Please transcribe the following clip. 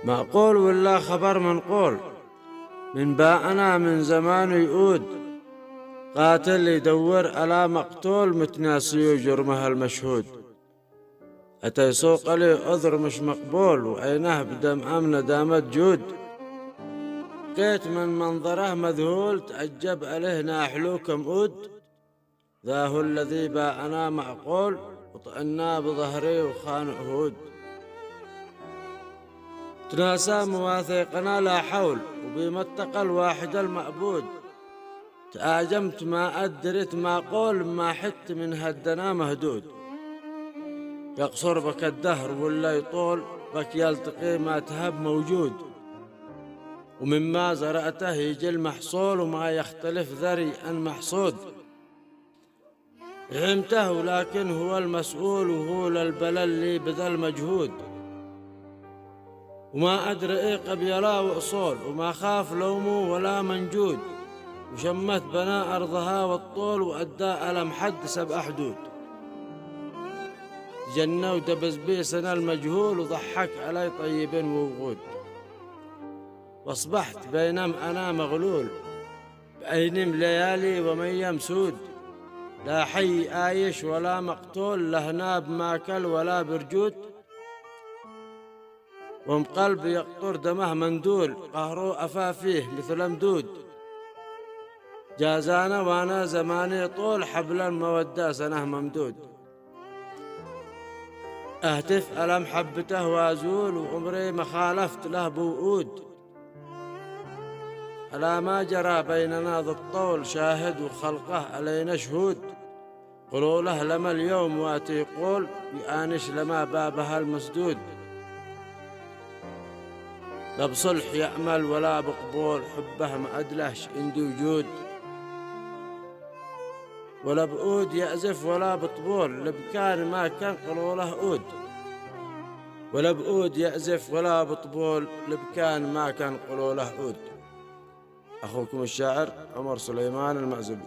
معقول ولا خبر منقول؟ من باءنا من زمان يؤود، قاتل يدور على مقتول متناسي جرمها المشهود. أتى يسوق لي عذر مش مقبول، وعينه بدم أمن دامت جود. بقيت من منظره مذهول، تعجب عليه ناحلو كم أود. ذا هو الذي باءنا معقول، وطئنا بظهري وخان عهود. تناسى مواثيقنا لا حول، وبمتقى الواحد المعبود. تآجمت ما أدرت ما قول، ما حت من هدنا مهدود. يقصر بك الدهر ولا يطول، بك يلتقي ما تهب موجود. ومما زرعته يجي المحصول، وما يختلف ذري عن محصود. رحمته ولكن هو المسؤول، وهو للبلى اللي بذل مجهود. وما أدري إيه قبيلة وأصول، وما خاف لومه ولا منجود. وشمت بناء أرضها والطول، وأدى ألم حد 7 حدود. جنة ودبز بي سنة المجهول، وضحك علي طيب ووغود. واصبحت بينما أنا مغلول، بأينم ليالي وميم سود. لا حي آيش ولا مقتول، له ناب ماكل ولا برجود. وم قلب يقطر دمه مندول، قهرو أفافيه مثل مدود. جازانا وانا زماني طول، حبل المودة سنه ممدود. اهتف ألم حبته وازول، وعمري ما خالفت له بوؤود. على ما جرى بيننا ذا الطول شاهد، وخلقه علينا شهود. قولوا له لما اليوم واتي يقول، يآنش لما بابها المسدود. لا بصلح يعمل ولا بقبول، حبه ما أدلهش عندي وجود. ولا بؤود يعزف ولا بطبول، لبكان ما كان قولوا له أود. ولا بؤود يعزف ولا بطبول، لبكان ما كان قولوا له أود. أخوكم الشاعر عمر سليمان المعزبي.